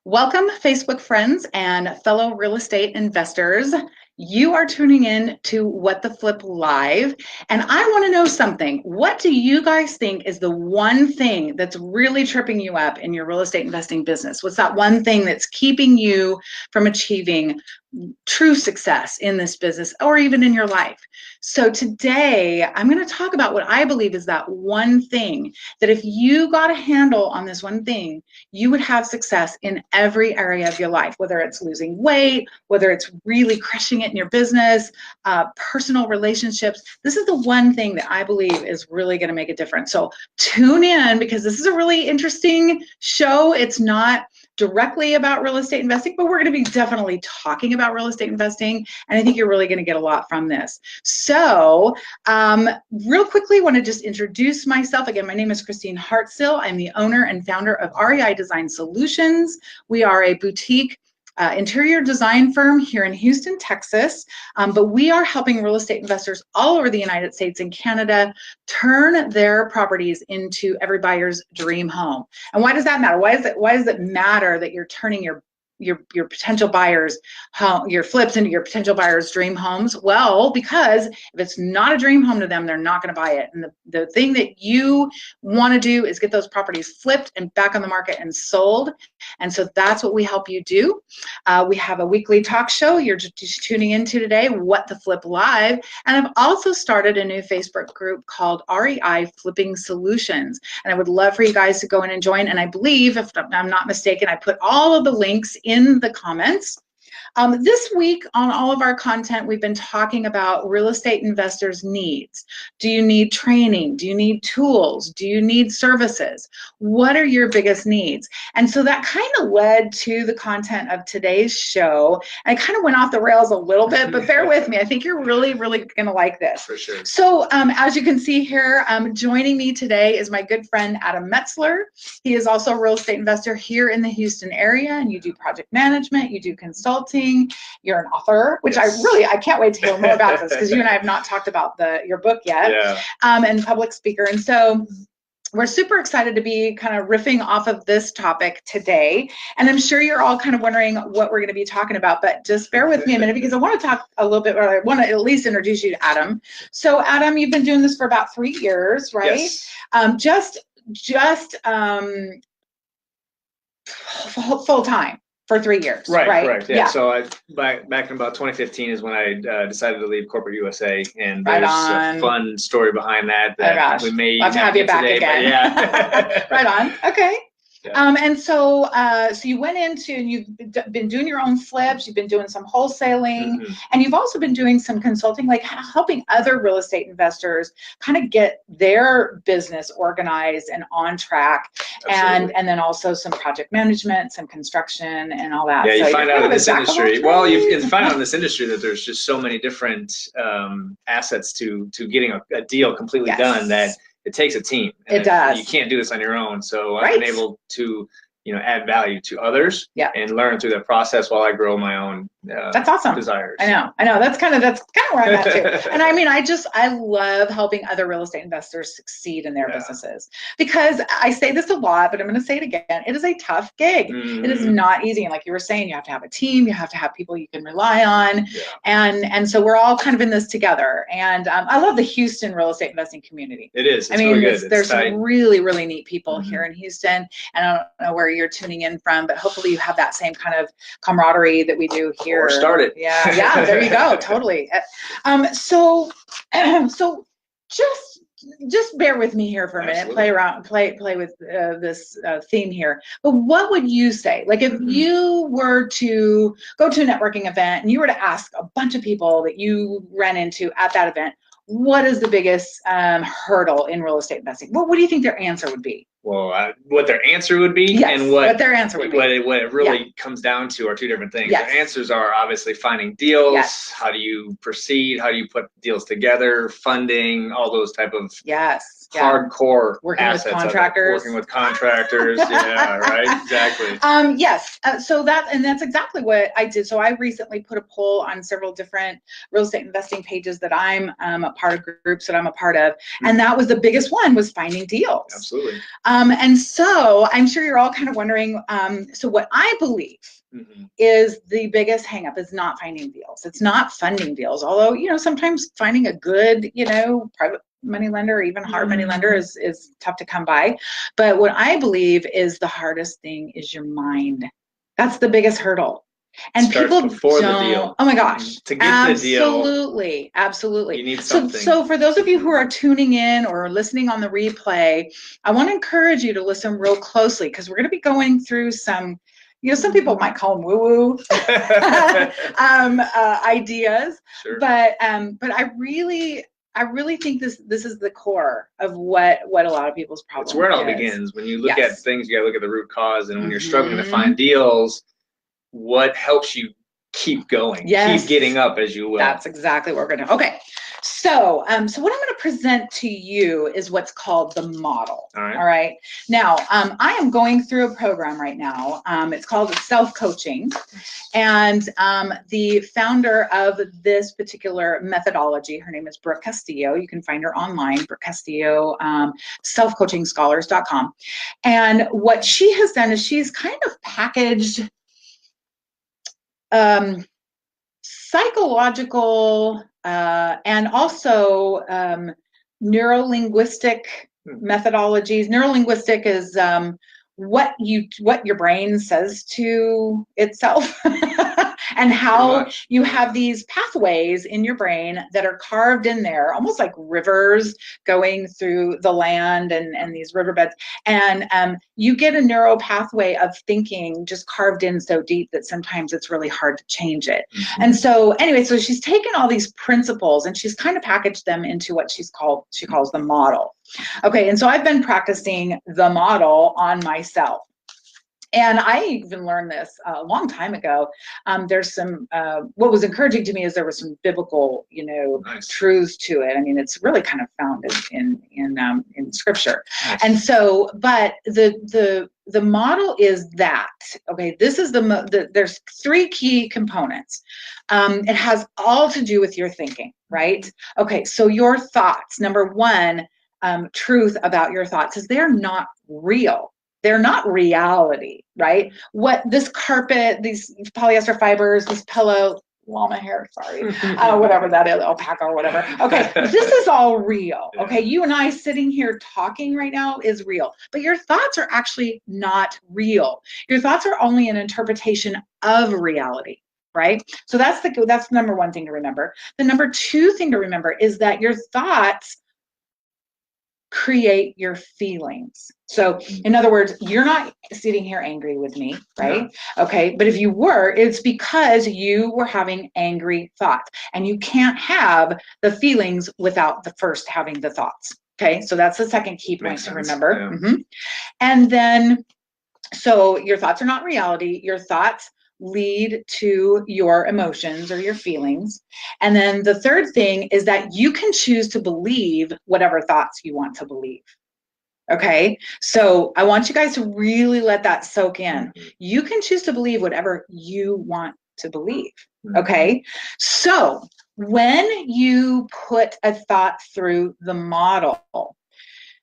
Welcome, Facebook friends and fellow real estate investors. You are tuning in to What the Flip Live, and I want to know something. What do you guys think is the one thing that's really tripping you up in your real estate investing business? What's that one thing that's keeping you from achieving true success in this business or even in your life? So today I'm going to talk about what I believe is that one thing that if you got a handle on this one thing, you would have success in every area of your life, whether it's losing weight, whether it's really crushing it in your business, personal relationships. This is the one thing that I believe is really going to make a difference. So tune in because this is a really interesting show. It's not directly about real estate investing, but we're going to be definitely talking about real estate investing. And I think you're really going to get a lot from this. So real quickly, I want to just introduce myself. Again, my name is Christine Hartzell. I'm the owner and founder of REI Design Solutions. We are a boutique interior design firm here in Houston, Texas, but we are helping real estate investors all over the United States and Canada turn their properties into every buyer's dream home. And why does that matter? Why does it matter that you're turning your potential buyers home, your flips into your potential buyers' dream homes? Well, because if it's not a dream home to them, they're not going to buy it. And the thing that you want to do is get those properties flipped and back on the market and sold. And so that's what we help you do. We have a weekly talk show you're just tuning into today, What the Flip Live. And I've also started a new Facebook group called REI Flipping Solutions. And I would love for you guys to go in and join. And I believe, if I'm not mistaken, I put all of the links in the comments. This week on all of our content, we've been talking about real estate investors' needs. Do you need training? Do you need tools? Do you need services? What are your biggest needs? And so that kind of led to the content of today's show. And I kind of went off the rails a little bit, but bear with me. I think you're really, really going to like this. For sure. So as you can see here, joining me today is my good friend, Adam Metzler. He is also a real estate investor here in the Houston area, and you do project management, you do consulting. You're an author, which yes. I can't wait to hear more about this because you and I have not talked about your book yet. Yeah. And public speaker. And so we're super excited to be kind of riffing off of this topic today. And I'm sure you're all kind of wondering what we're going to be talking about, but just bear with me a minute because I want to talk a little bit, or I want to at least introduce you to Adam. So Adam, you've been doing this for about 3 years, right? Yes. Just full time. For 3 years, right? Correct. Yeah. So back in about 2015 is when I decided to leave corporate USA, and there's a fun story behind that we may love to have you back today, again. Yeah. Right on. Okay. Yeah. And so you went into, and you've been doing your own flips, you've been doing some wholesaling, and you've also been doing some consulting, like helping other real estate investors kind of get their business organized and on track. Absolutely. And then also some project management, some construction and all that. Yeah, you so find out in this industry, well, you find out in this industry that there's just so many different assets to getting a deal completely done that it takes a team. And it does. You can't do this on your own. So I've been able to, add value to others and learn through that process while I grow my own that's awesome. desires. I know. That's kind of where I'm at too. And I mean, I love helping other real estate investors succeed in their businesses, because I say this a lot, but I'm going to say it again. It is a tough gig. It is not easy. And like you were saying, you have to have a team, you have to have people you can rely on. And so we're all kind of in this together. And I love the Houston real estate investing community. It is. I mean, really good. There's some really, really neat people here in Houston. And I don't know where you're tuning in from, but hopefully you have that same kind of camaraderie that we do here. Or started. Yeah, there you go. Totally. So just bear with me here for a minute. Play around, play with this theme here. But what would you say? Like if you were to go to a networking event and you were to ask a bunch of people that you ran into at that event, what is the biggest hurdle in real estate investing? What do you think their answer would be? Well, what their answer would be, and what their answer would be. What it really comes down to are two different things. Yes. Their answers are obviously finding deals. How do you proceed? How do you put deals together? Funding, all those type of hardcore working assets with contractors. Working with contractors. Yeah, right. Exactly. Yes. So that's exactly what I did. So I recently put a poll on several different real estate investing pages that I'm a part of, groups that I'm a part of. And that was the biggest one, was finding deals. Absolutely. And so I'm sure you're all kind of wondering, so what I believe is the biggest hangup is not finding deals. It's not funding deals. Although, you know, sometimes finding a good, you know, private money lender or even hard money lender is tough to come by. But what I believe is the hardest thing is your mind. That's the biggest hurdle. And people before the deal. Oh my gosh. To get the deal. Absolutely. Absolutely. You need something. So for those of you who are tuning in or listening on the replay, I want to encourage you to listen real closely, because we're going to be going through some, you know, some people might call them woo-woo ideas. Sure. But I really think this is the core of what a lot of people's problems. It's where it all begins. When you look at things, you got to look at the root cause. And when you're struggling to find deals, what helps you keep going, keep getting up, as you will. That's exactly what we're going to. Okay. So, what I'm going to present to you is what's called the model. All right. Now, I am going through a program right now. It's called self-coaching. And the founder of this particular methodology, her name is Brooke Castillo. You can find her online, Brooke Castillo, selfcoachingscholars.com. And what she has done is she's kind of packaged psychological and also neuro-linguistic methodologies. Neuro-linguistic is what your brain says to itself and how you have these pathways in your brain that are carved in there, almost like rivers going through the land and these riverbeds. And you get a neuro pathway of thinking just carved in so deep that sometimes it's really hard to change it. And so anyway, so she's taken all these principles and she's kind of packaged them into what she calls the model. Okay, and so I've been practicing the model on myself. And I even learned this a long time ago. There's some, what was encouraging to me is there was some biblical, you know, truths to it. I mean, it's really kind of found in scripture. And so, but the model is that, okay, this is there's three key components. It has all to do with your thinking, right? Okay, so your thoughts, number one, truth about your thoughts is they're not real. They're not reality, right? What this carpet, these polyester fibers, this pillow, llama hair, sorry, whatever that is, alpaca or whatever. Okay, this is all real. Okay, you and I sitting here talking right now is real, but your thoughts are actually not real. Your thoughts are only an interpretation of reality. Right? So that's the number one thing to remember. The number two thing to remember is that your thoughts create your feelings. So in other words, you're not sitting here angry with me, right? No. Okay, but if you were, it's because you were having angry thoughts, and you can't have the feelings without the first having the thoughts. Okay, so that's the second key point to remember. Yeah. And then, so your thoughts are not reality. Your thoughts lead to your emotions or your feelings. And then the third thing is that you can choose to believe whatever thoughts you want to believe. Okay, so I want you guys to really let that soak in. You can choose to believe whatever you want to believe. Okay, so when you put a thought through the model,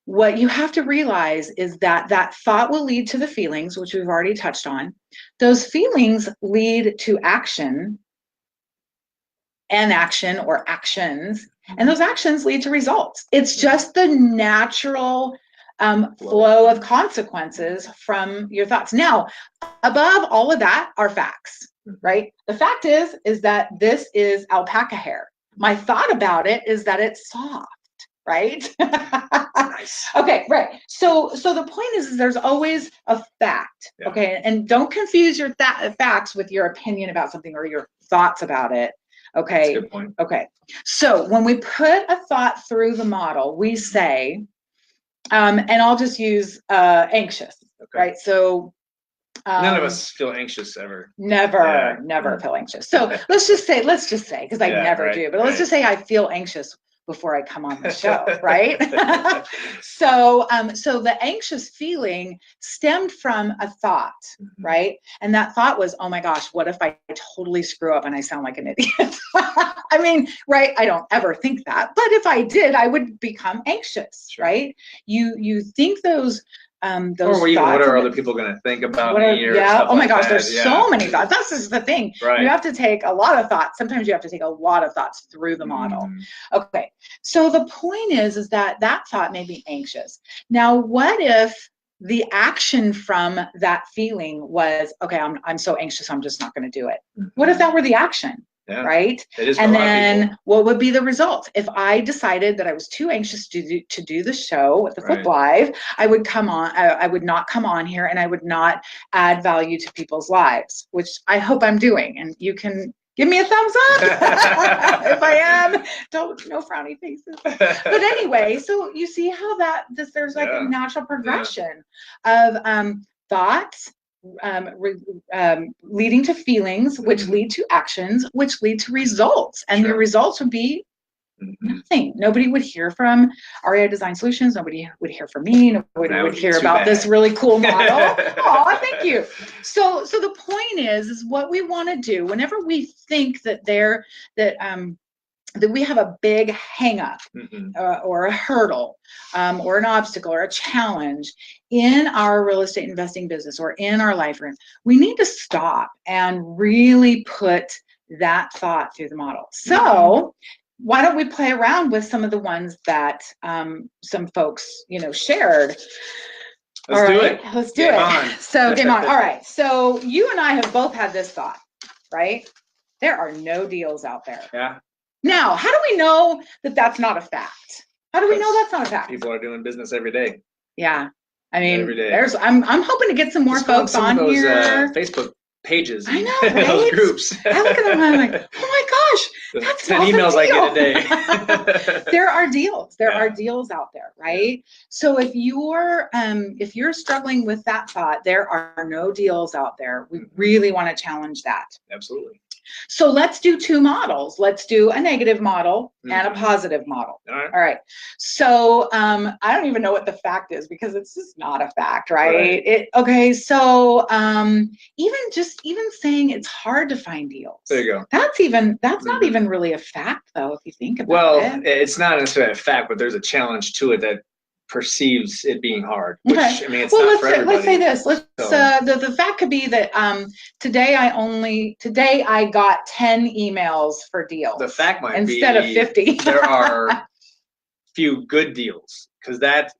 what you have to realize is that that thought will lead to the feelings, which we've already touched on. Those feelings lead to action, and action or actions, and those actions lead to results. It's just the natural flow of consequences from your thoughts. Now, above all of that are facts, right? The fact is that this is alpaca hair. My thought about it is that it's soft. Right? Nice. Okay, right. So the point is there's always a fact, okay? And don't confuse your facts with your opinion about something or your thoughts about it, okay? That's a good point. Okay, so when we put a thought through the model, we say, and I'll just use anxious, right? So none of us feel anxious ever. Never feel anxious. So let's just say, because I never do, but let's just say I feel anxious. before I come on the show, right? So the anxious feeling stemmed from a thought, right? And that thought was, oh my gosh, what if I totally screw up and I sound like an idiot? I mean, right? I don't ever think that, but if I did, I would become anxious, right? You think those or even what are other people going to think about me? Or yeah. stuff Oh my like gosh, that. there's so many thoughts. That's just the thing. Right. You have to take a lot of thoughts. Sometimes you have to take a lot of thoughts through the model. Okay. So the point is that that thought made me anxious. Now, what if the action from that feeling was, okay, I'm so anxious, I'm just not going to do it. What if that were the action? Yeah. Right? It is for and a lot of then people. What would be the result? If I decided that I was too anxious to do the show with the Flip Live, I would not come on here, and I would not add value to people's lives, which I hope I'm doing. And you can give me a thumbs up if I am. No frowny faces. But anyway, so you see how there's like a natural progression of thoughts, leading to feelings, which lead to actions, which lead to results. And the results would be nothing. Nobody would hear from REI Design Solutions. Nobody would hear from me. Nobody would hear about this really cool model. Oh, thank you. So the point is what we want to do whenever we think that that we have a big hang up or a hurdle or an obstacle or a challenge in our real estate investing business or in our life, we need to stop and really put that thought through the model. So why don't we play around with some of the ones that some folks, shared. Let's do it. Let's do it. So game on. All right. So you and I have both had this thought, right? There are no deals out there. Yeah. Now, how do we know that that's not a fact? How do we know that's not a fact? People are doing business every day. Yeah. I mean, every day. I'm hoping to get some more folks on those, here. Facebook pages. I know, right? Those groups. I look at them and I'm like, oh my gosh, that's 10 emails I get a day. There are deals. There are deals out there, right? So if you're struggling with that thought, there are no deals out there. We really want to challenge that. Absolutely. So let's do two models. Let's do a negative model and a positive model. All right. So I don't even know what the fact is because it's just not a fact, right? Okay. So even saying it's hard to find deals. There you go. That's not even really a fact, though, if you think about it. Well, it's not necessarily a fact, but there's a challenge to it that perceives it being hard. Which, I mean, it's not for everybody. Let's say this. The fact could be that today I got 10 emails for deals. The fact might be instead of 50. There are few good deals because that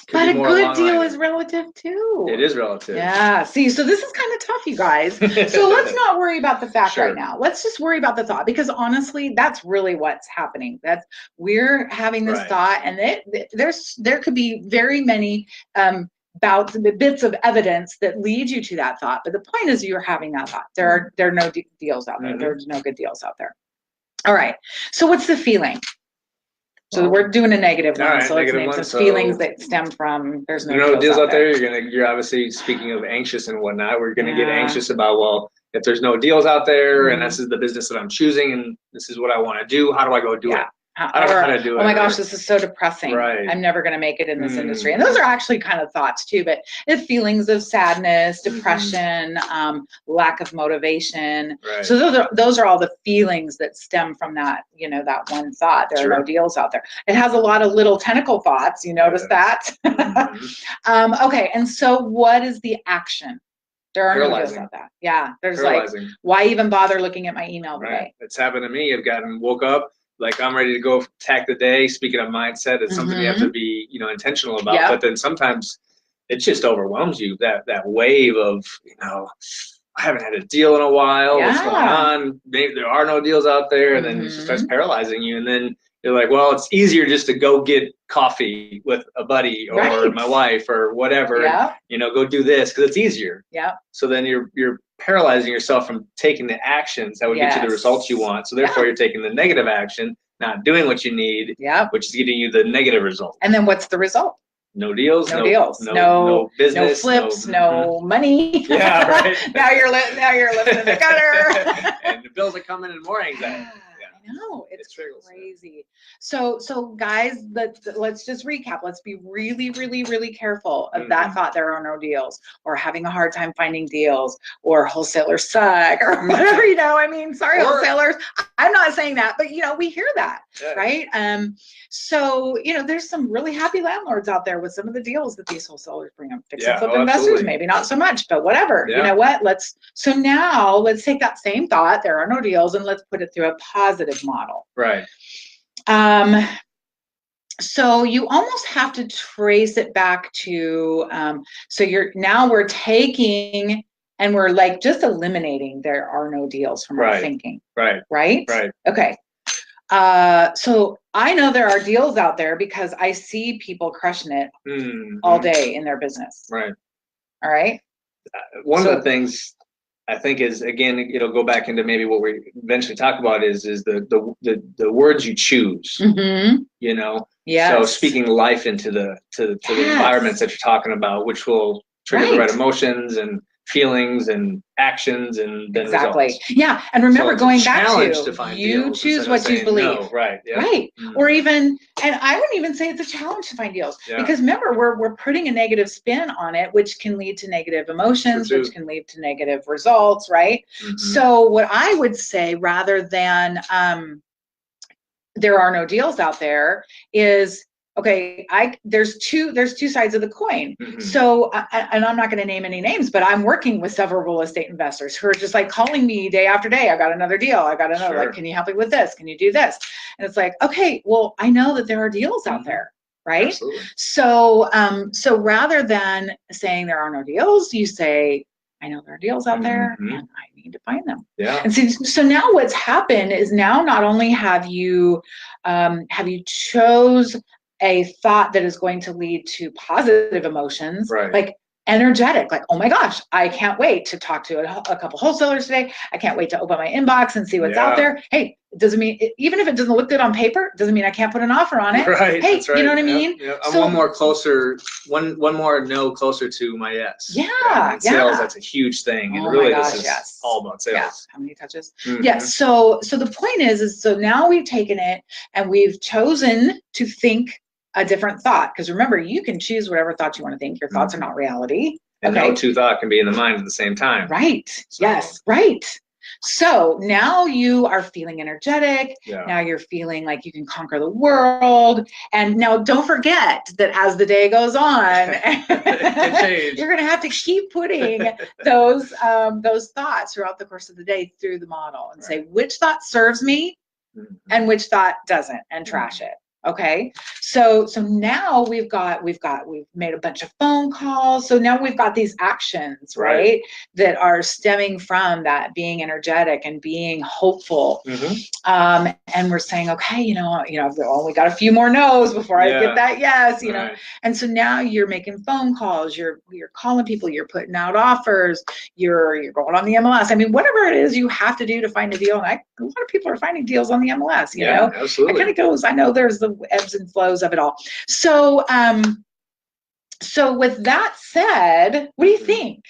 could but be a more good deal is relative too. It is relative. Yeah. See, so this is kind of tough, you guys. So let's not worry about the fact right now. Let's just worry about the thought because honestly, that's really what's happening. We're having this thought, and there could be very many bits of evidence that lead you to that thought. But the point is, you're having that thought. There are no deals out there. There's no good deals out there. All right. So what's the feeling? So we're doing a negative one. So let's name some feelings that stem from there's no deals out there. You're obviously, speaking of anxious and whatnot, we're gonna get anxious about, well, if there's no deals out there and this is the business that I'm choosing and this is what I want to do, how do I go do it? I don't know how to do it. Oh my gosh, this is so depressing. Right. I'm never going to make it in this industry. And those are actually kind of thoughts too, but it's feelings of sadness, depression, lack of motivation. Right. So those are all the feelings that stem from that, that one thought. There are no deals out there. It has a lot of little tentacle thoughts. You notice that? Okay. And so what is the action? There are no deals out there. Yeah. There's like, why even bother looking at my email today? It's happened to me. I've woke up, like I'm ready to go attack the day. Speaking of mindset, it's something you have to be, intentional about. But then sometimes it just overwhelms you. That wave of, I haven't had a deal in a while. What's going on? Maybe there are no deals out there, and then it just starts paralyzing you. And then you're like, well, it's easier just to go get coffee with a buddy or my wife or whatever. Go do this because it's easier. So then you're paralyzing yourself from taking the actions that would get you the results you want. So therefore you're taking the negative action, not doing what you need, which is getting you the negative result. And then what's the result? No deals, no business, no flips, no money. Yeah, right. now you're living in the gutter. And the bills are coming and more anxiety. know, it's crazy. So guys, let's just recap. Let's be really, really, really careful of that thought there are no deals, or having a hard time finding deals, or wholesalers suck, or whatever, I mean, sorry, wholesalers. I'm not saying that, but we hear that, right? So, there's some really happy landlords out there with some of the deals that these wholesalers bring up. Fix and flip investors, maybe not so much, but whatever. You know what? So now let's take that same thought, there are no deals, and let's put it through a positive model. Right. So you almost have to trace it back to, we're taking and we're like just eliminating there are no deals from our thinking. Right. Okay. So I know there are deals out there because I see people crushing it all day in their business. Right. All right. One of the things I think is, again, it'll go back into maybe what we eventually talk about is the words you choose. So speaking life into the environments that you're talking about, which will trigger the right emotions and feelings and actions and then results. Yeah. And remember, going back to you choose what you believe. No. Right. Yeah. Right. Or even, and I wouldn't even say it's a challenge to find deals, because remember, we're putting a negative spin on it, which can lead to negative emotions, which can lead to negative results. Right. So what I would say, rather than there are no deals out there, is, okay, there's two sides of the coin. So, and I'm not going to name any names, but I'm working with several real estate investors who are just like calling me day after day. I got another deal. I got another, like, can you help me with this? Can you do this? And it's like, okay, well, I know that there are deals out there. Right. Absolutely. So, so rather than saying there are no deals, you say, I know there are deals out there and I need to find them. Yeah. And so now what's happened is, now not only have you chose a thought that is going to lead to positive emotions, like energetic, like, oh my gosh, I can't wait to talk to a couple wholesalers today. I can't wait to open my inbox and see what's out there. Hey, it doesn't mean, even if it doesn't look good on paper, doesn't mean I can't put an offer on it. Right. Hey, that's right. You know what I mean? I'm so, one more no closer to my yes. Yeah. Sales, that's a huge thing. And really, this is all about sales. Yeah. How many touches? Yes. So the point is so now we've taken it and we've chosen to think a different thought, because remember, you can choose whatever thoughts you want to think. Your thoughts are not reality. And no two thoughts can be in the mind at the same time. Right. So. Yes. Right. So now you are feeling energetic. Now you're feeling like you can conquer the world. And now don't forget that as the day goes on, you're going to have to keep putting those thoughts throughout the course of the day through the model and say which thought serves me and which thought doesn't, and trash it. Okay, so now we've made a bunch of phone calls. So now we've got these actions, right, that are stemming from that being energetic and being hopeful. And we're saying, okay, I've only got a few more no's before I get that yes, know. And so now you're making phone calls, you're calling people, you're putting out offers, you're going on the MLS. I mean, whatever it is you have to do to find a deal. And a lot of people are finding deals on the MLS. You know, absolutely. It kind of goes. I know there's the ebbs and flows of it all. So, so with that said, what do you think?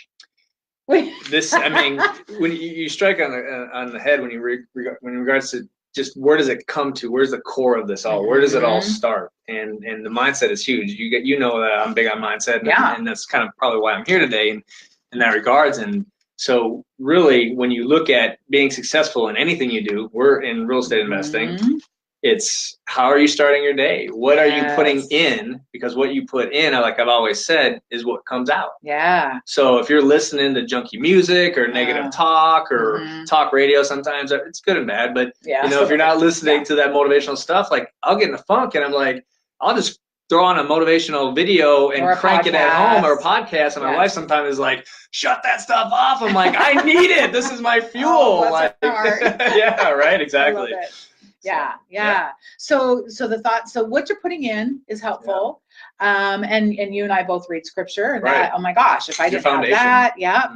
This, I mean, when you strike on the head when in regards to just where does it come to? Where's the core of this all? Where does it all start? And the mindset is huge. You know that I'm big on mindset, and that's kind of probably why I'm here today in that regards. And so really, when you look at being successful in anything you do, we're in real estate investing. It's how are you starting your day? What are you putting in? Because what you put in, like I've always said, is what comes out. Yeah. So if you're listening to junky music or negative talk or talk radio, sometimes it's good and bad. But if you're not listening to that motivational stuff, like I'll get in a funk and I'm like, I'll just throw on a motivational video and crank it at home, or a podcast. And my wife sometimes is like, shut that stuff off. I'm like, I need it. This is my fuel. Yeah, right. Exactly. Yeah. So the thought, so what you're putting in is helpful. And you and I both read scripture, and that, oh my gosh, if I didn't have that,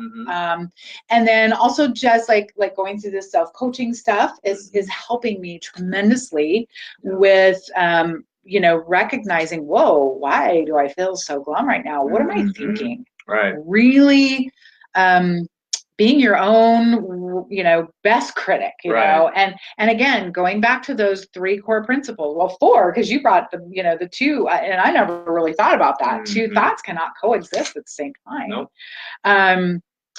and then also just like going through this self-coaching stuff is helping me tremendously with, recognizing, whoa, why do I feel so glum right now? What am I thinking? Right. Really, being your own, best critic, know, and again, going back to those 3 core principles, well, 4, because you brought the 2, and I never really thought about that. 2 thoughts cannot coexist at the same time. Nope.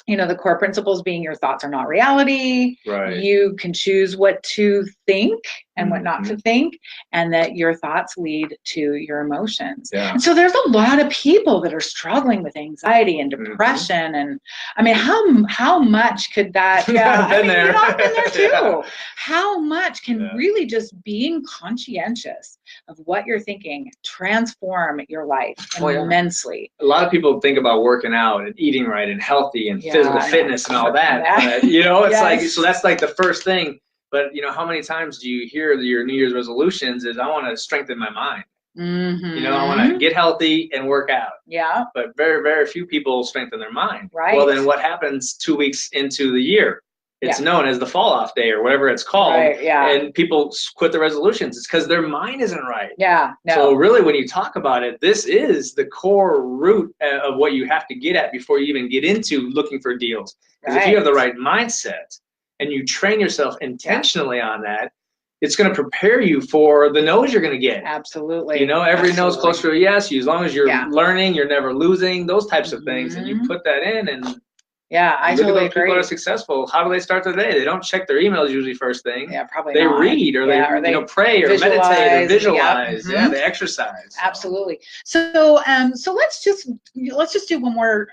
The core principles being your thoughts are not reality. You can choose what to think and what not to think, and that your thoughts lead to your emotions. And so there's a lot of people that are struggling with anxiety and depression. And I mean, how much could that, I've been there. I've been there too. How much can really just being conscientious of what you're thinking transform your life immensely? A lot of people think about working out and eating right and healthy and physical fitness and all that. It's like, so that's like the first thing. But how many times do you hear your New Year's resolutions is I want to strengthen my mind. I want to get healthy and work out. But very, very few people strengthen their mind. Well, then what happens 2 weeks into the year? It's known as the fall off day or whatever it's called. And people quit the resolutions. It's because their mind isn't right. So really, when you talk about it, this is the core root of what you have to get at before you even get into looking for deals. Because if you have the right mindset and you train yourself intentionally on that, it's going to prepare you for the no's you're going to get. Absolutely. Every no is closer to a yes. As long as you're learning, you're never losing, those types of things. And you put that in and I totally agree. People are successful. How do they start their day? They don't check their emails usually first thing. Probably they not. Read or they pray or meditate or visualize. They exercise. Absolutely. So let's just do one more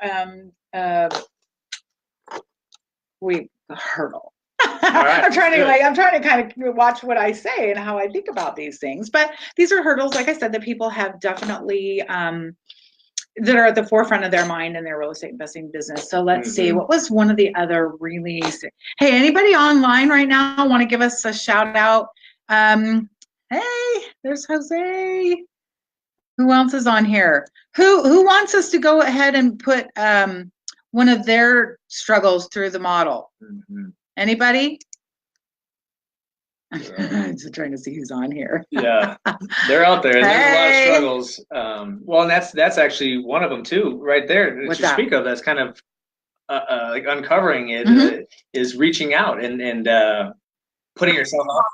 hurdle. I'm trying to kind of watch what I say and how I think about these things. But these are hurdles, like I said, that people have definitely that are at the forefront of their mind in their real estate investing business. So let's see, what was one of the other really, hey, anybody online right now want to give us a shout out? Hey, there's Jose. Who else is on here? Who wants us to go ahead and put one of their struggles through the model? Anybody? I'm just trying to see who's on here. They're out there. And there's a lot of struggles. Well, and that's actually one of them too, right there. What you speak of, that's kind of like uncovering it is reaching out and putting yourself out.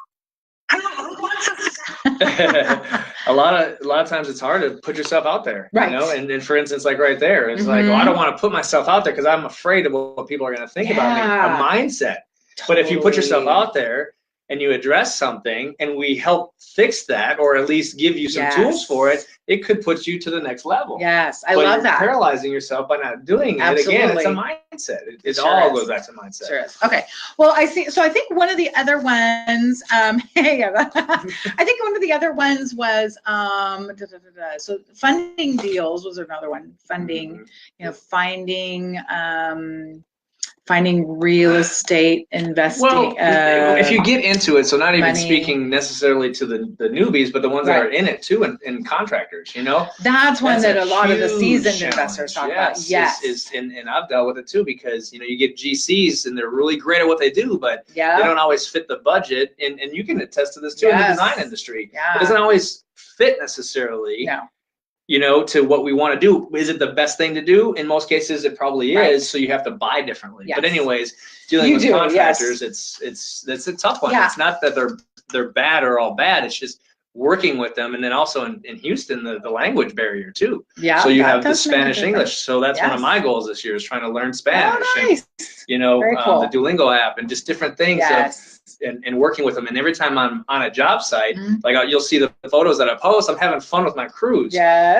a lot of times it's hard to put yourself out there, and for instance, like right there, it's like, I don't want to put myself out there because I'm afraid of what people are going to think about me. A mindset. But if you put yourself out there and you address something and we help fix that, or at least give you some tools for it, it could put you to the next level. I love that. Paralyzing yourself by not doing it. Again, it's a mindset. It all goes back to mindset. Sure is. Okay. Well, I see. So I think one of the other ones, I think one of the other ones was, so funding deals was another one. Funding, finding real estate investing. Well, if you get into it, so not even speaking necessarily to the newbies, but the ones that are in it too, and contractors, That's one that a lot of the seasoned investors talk about. And I've dealt with it too, because you get GCs and they're really great at what they do, but they don't always fit the budget. And you can attest to this too in the design industry. It doesn't always fit necessarily. To what we want to do. Is it the best thing to do? In most cases, it probably is. So you have to buy differently. But anyways, dealing with contractors, it's a tough one. It's not that they're bad or all bad. It's just working with them, and then also in Houston, the language barrier too. So you have the Spanish English. So that's one of my goals this year, is trying to learn Spanish. Oh, nice. And, the Duolingo app and just different things. And working with them. And every time I'm on a job site, like you'll see the photos that I post, I'm having fun with my crews.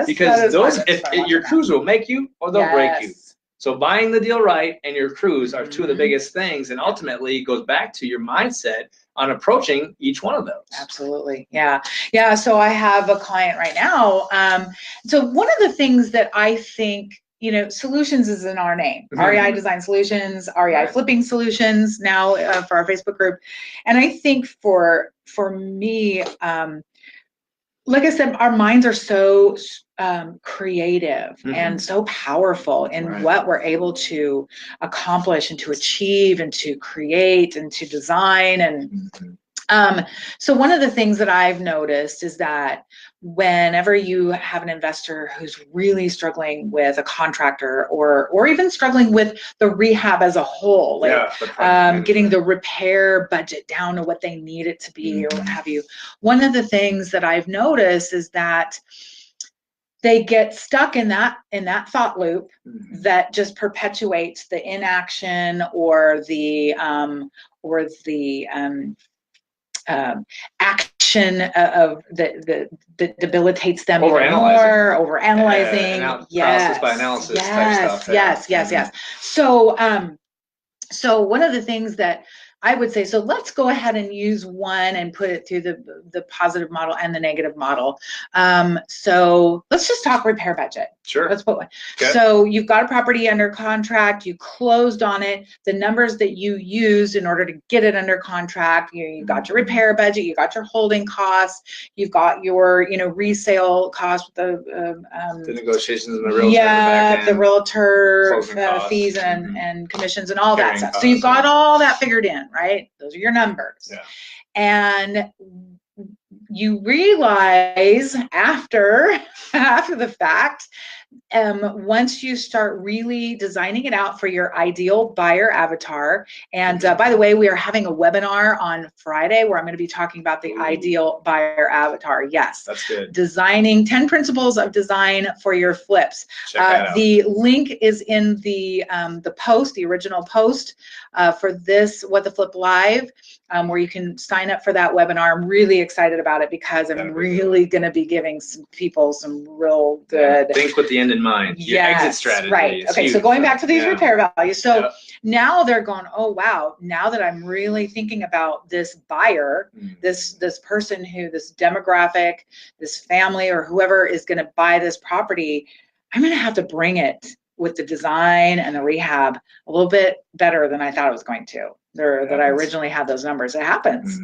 Because those, your crews will make you or they'll break you. So buying the deal right and your crews are two of the biggest things. And ultimately, it goes back to your mindset on approaching each one of those. Absolutely. So I have a client right now. So one of the things that I think, solutions is in our name. REI Design Solutions, REI Flipping Solutions now for our Facebook group. And I think for me, like I said, our minds are so creative and so powerful in what we're able to accomplish and to achieve and to create and to design. So one of the things that I've noticed is that whenever you have an investor who's really struggling with a contractor or even struggling with the rehab as a whole, like getting the repair budget down to what they need it to be or what have you, one of the things that I've noticed is that they get stuck in that thought loop that just perpetuates the inaction or the action of that debilitates them even more, over analyzing, paralysis by analysis type stuff. Yes. So one of the things that I would say, so let's go ahead and use one and put it through the positive model and the negative model. So let's just talk repair budget. Sure. Let's put one. Okay. So you've got a property under contract, you closed on it, the numbers that you used in order to get it under contract, you got your repair budget, you got your holding costs, you've got your, resale costs, the negotiations and the realtor, the realtor fees and commissions and all that stuff. So you've got all that figured in, right? Those are your numbers. Yeah. And you realize after the fact, once you start really designing it out for your ideal buyer avatar, and by the way, we are having a webinar on Friday where I'm going to be talking about the ideal buyer avatar. Yes, that's good. Designing 10 principles of design for your flips. Check that out. The link is in the post, the original post for this What the Flip Live, where you can sign up for that webinar. I'm really excited about it because I'm really going to be giving some people some real good. Think with the end in mind. Your exit strategy. Right. Okay. Huge. So going back to these repair values. So now they're going, oh wow, now that I'm really thinking about this buyer, this person this demographic, this family or whoever is going to buy this property, I'm going to have to bring it with the design and the rehab a little bit better than I thought it was going to, or that I originally had those numbers. It happens,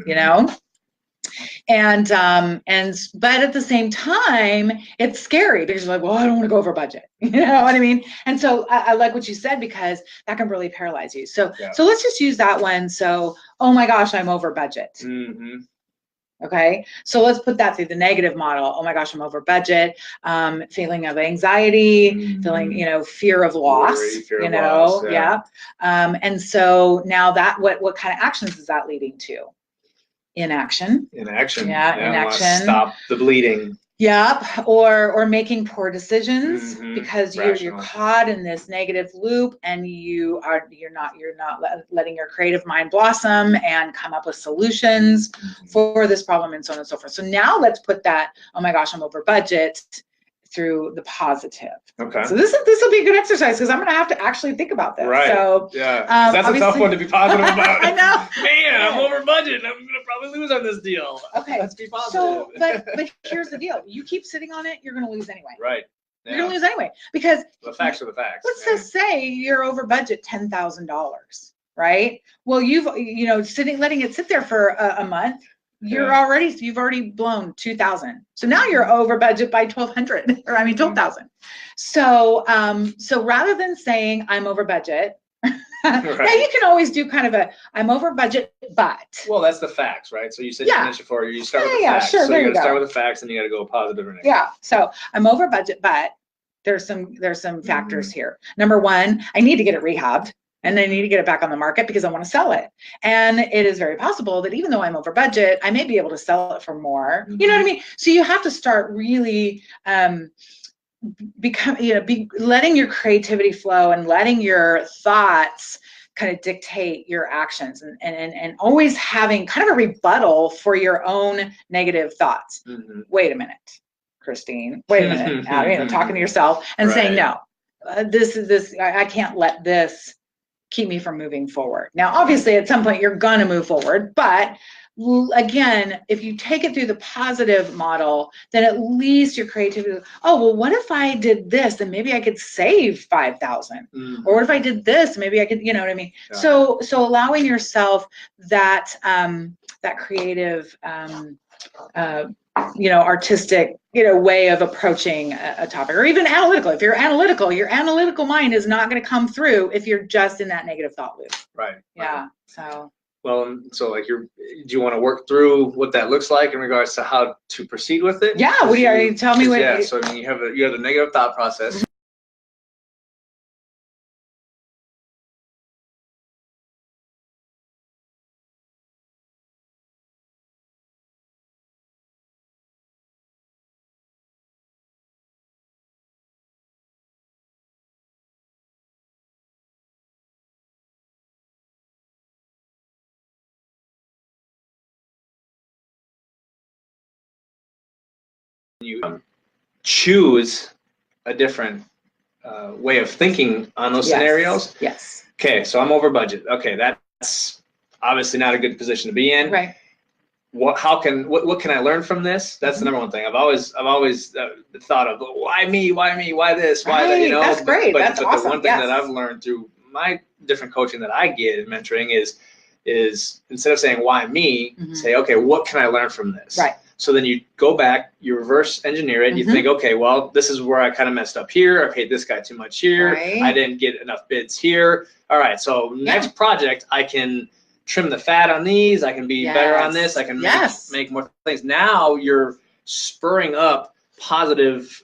And but at the same time, it's scary because you're like, well, I don't want to go over budget. You know what I mean? And so I like what you said, because that can really paralyze you. So so let's just use that one. So, oh my gosh, I'm over budget. Okay, so let's put that through the negative model. Oh my gosh, I'm over budget. Feeling of anxiety, feeling, fear of loss. Worry, fear of loss, and so now what kind of actions is that leading to? Inaction. Inaction. Inaction. Stop the bleeding. Yep, or making poor decisions because you're caught in this negative loop, and you're not letting your creative mind blossom and come up with solutions for this problem, and so on and so forth. So now let's put that, oh my gosh, I'm over budget, through the positive. Okay. So this will be a good exercise because I'm going to have to actually think about this. Right. So that's a tough one to be positive about. I know. Man, I'm over budget. I'm going to probably lose on this deal. Okay. Let's be positive. So, but here's the deal: you keep sitting on it, you're going to lose anyway. Right. You're going to lose anyway because the facts are the facts. Let's just say you're over budget $10,000, right? Well, you've letting it sit there for a month. You've already blown 2,000. So now you're over budget by 1,200, or 12,000. So, so rather than saying I'm over budget, now you can always do kind of I'm over budget, but. Well, that's the facts, right? So you said you mentioned before, you start with the facts. Sure, so you got to start with the facts, and you got to go positive or negative. Yeah. So I'm over budget, but there's some factors here. Number one, I need to get it rehabbed. And I need to get it back on the market because I want to sell it. And it is very possible that even though I'm over budget, I may be able to sell it for more. You know what I mean? So you have to start really letting your creativity flow and letting your thoughts kind of dictate your actions, and always having kind of a rebuttal for your own negative thoughts. Wait a minute, Christine. Wait a minute. Talking to yourself and saying, no, I can't let this keep me from moving forward. Now, obviously, at some point, you're going to move forward. But again, if you take it through the positive model, then at least your creativity, oh, well, what if I did this? And maybe I could save 5,000. Or what if I did this? Maybe I could, you know what I mean? Yeah. So allowing yourself that, that creative, artistic, way of approaching a topic, or even analytical. If you're analytical, your analytical mind is not going to come through if you're just in that negative thought loop. Right. Yeah. So. Well, so like do you want to work through what that looks like in regards to how to proceed with it? Yeah, what do you tell me? Yeah, so I mean, you have the negative thought process. You choose a different way of thinking on those scenarios. Yes. Okay, so I'm over budget. Okay, that's obviously not a good position to be in. Right. What can I learn from this? That's the number one thing. I've always thought of, why me? Why me? Why this? Why that? You know. That's great. That's awesome. But the one thing that I've learned through my different coaching that I get in mentoring is instead of saying why me, say, okay, what can I learn from this? Right. So then you go back, you reverse engineer it. You think, okay, well, this is where I kind of messed up here. I paid this guy too much here. Right. I didn't get enough bids here. All right, so next project, I can trim the fat on these. I can be better on this. I can make more things. Now you're spurring up positive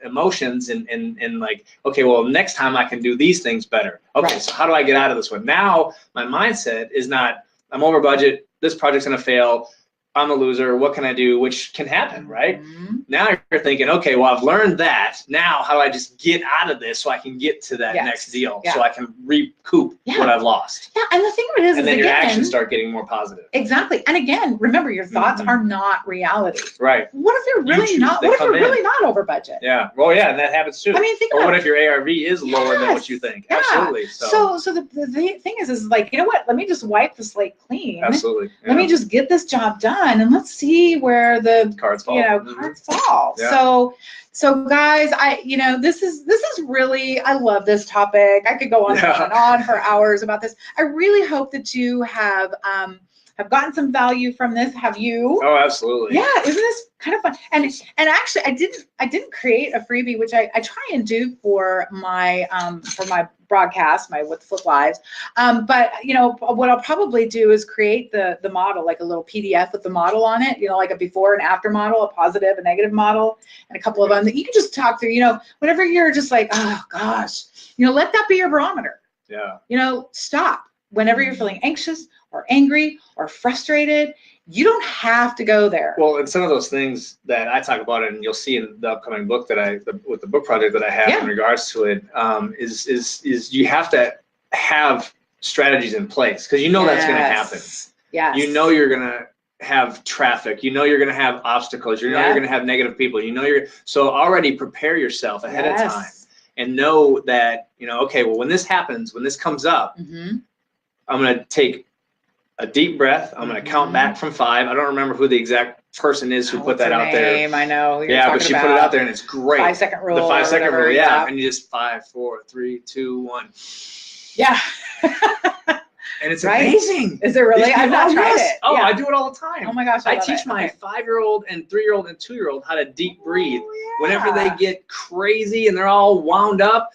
emotions and like, okay, well, next time I can do these things better. Okay, so how do I get out of this one? Now my mindset is not, I'm over budget. This project's going to fail. I'm a loser. What can I do? Which can happen, right? Now you're thinking, okay, well, I've learned that. Now, how do I just get out of this so I can get to that next deal, so I can recoup what I've lost? Yeah, and the thing of it is, and then your actions start getting more positive. Exactly. And again, remember, your thoughts are not reality. Right. What if you're really not? What if you're really not over budget? Yeah. Well, yeah, and that happens too. I mean, think about what if your ARV is lower than what you think? Yeah. Absolutely. So the thing is like, you know what? Let me just wipe the slate clean. Absolutely. Let me just get this job done, and let's see where the cards fall. Cards fall. Yeah. So guys, this is really, I love this topic. I could go on and on for hours about this. I really hope that you have gotten some value from this. Have you? Oh, absolutely. Yeah, isn't this kind of fun? And actually, I didn't create a freebie, which I try and do for my broadcast, my What the Flip Lives. But what I'll probably do is create the model, like a little PDF with the model on it, like a before and after model, a positive, a negative model, and a couple of them that you can just talk through, whenever you're just like, oh gosh, let that be your barometer. Yeah. Stop. Whenever you're feeling anxious or angry or frustrated, you don't have to go there. Well, and some of those things that I talk about, and you'll see in the upcoming book with the book project that I have in regards to it, is you have to have strategies in place, because that's going to happen. Yes. You're going to have traffic. You're going to have obstacles. You're going to have negative people. So already prepare yourself ahead of time, and know that okay, well, when this happens, when this comes up, I'm going to take a deep breath. I'm going to count back from 5. I don't remember who the exact person is who put that out there. I know. Yeah, but she put it out there, and it's great. 5-second rule. The 5-second rule, yeah. And you just 5, 4, 3, 2, 1. Yeah. And it's amazing. Is it really? I've not tried it. Oh, I do it all the time. Oh my gosh, I teach my 5-year-old and 3-year-old and 2-year-old how to deep breathe. Whenever they get crazy and they're all wound up,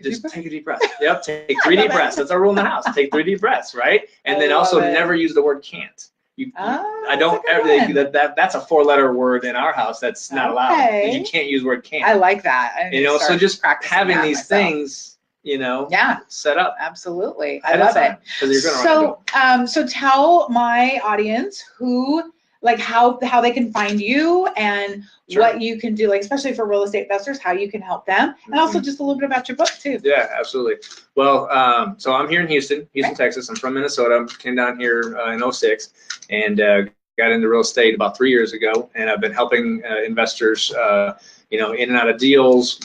just take a deep breath. Yep, take 3 deep breaths. That's our rule in the house. Take 3 deep breaths, right? And then also never use the word can't. I don't ever. That's a 4-letter word in our house. That's not allowed. You can't use the word can't. I like that. So just having these things, set up. Absolutely, I love it. Because you're gonna so tell my audience how they can find you and what you can do, especially for real estate investors, how you can help them, and also just a little bit about your book too. Yeah, absolutely. Well, so I'm here in Houston, Texas. I'm from Minnesota. Came down here in 2006 and got into real estate about 3 years ago, and I've been helping investors, in and out of deals,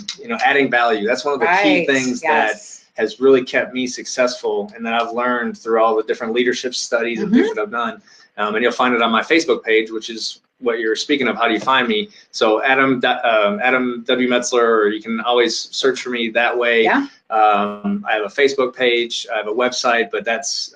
adding value. That's one of the key things that has really kept me successful, and that I've learned through all the different leadership studies and things that I've done. And you'll find it on my Facebook page, which is what you're speaking of. How do you find me? So Adam W. Metzler, or you can always search for me that way. Yeah. I have a Facebook page. I have a website, but that's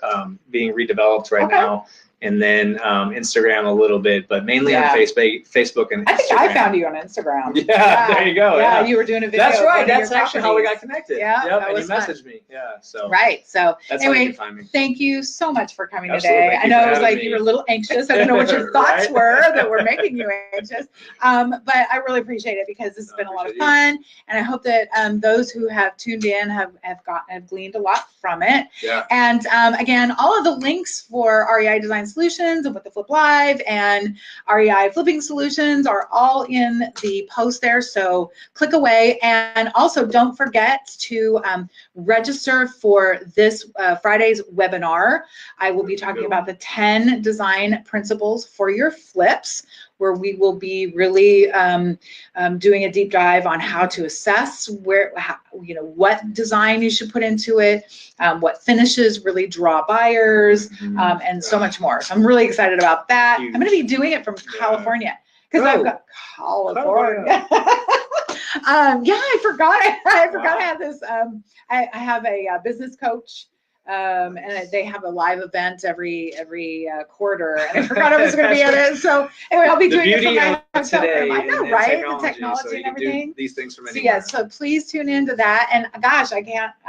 being redeveloped right now. and then Instagram a little bit, but mainly on Facebook and Instagram. I think I found you on Instagram. Yeah, there you go. Yeah, you were doing a video. That's right. That's actually how we got connected. Yeah, yep, and you messaged me. Yeah, so. Right. So that's anyway, how you can find me. Thank you so much for coming Absolutely. today. I know it was like you were a little anxious. I don't know what your thoughts were that were making you anxious, but I really appreciate it because this has been a lot of fun, and I hope that those who have tuned in have gleaned a lot from it. Yeah. And again, all of the links for REI Design Solutions and What the Flip Live and REI Flipping Solutions are all in the post there. So click away, and also don't forget to register for this Friday's webinar. I will be talking about the 10 design principles for your flips, where we will be really doing a deep dive on how to assess what design you should put into it, what finishes really draw buyers, and so much more. So I'm really excited about that. I'm going to be doing it from California because I've got California. Yeah, I forgot. I forgot I had this. I have a business coach. And they have a live event every quarter, and I forgot I was going to be in it. So anyway, I'll be doing it from my hotel room. I know, right? The technology and everything. These things from So anywhere. so please tune into that. And gosh, I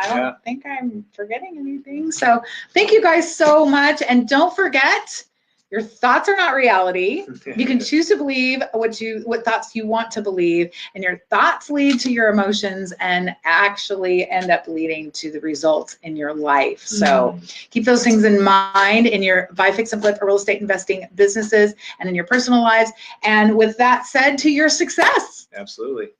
don't think I'm forgetting anything. So thank you guys so much, and don't forget, your thoughts are not reality. You can choose to believe what thoughts you want to believe, and your thoughts lead to your emotions and actually end up leading to the results in your life. So keep those things in mind in your buy, fix, and flip or real estate investing businesses and in your personal lives. And with that said, to your success. Absolutely.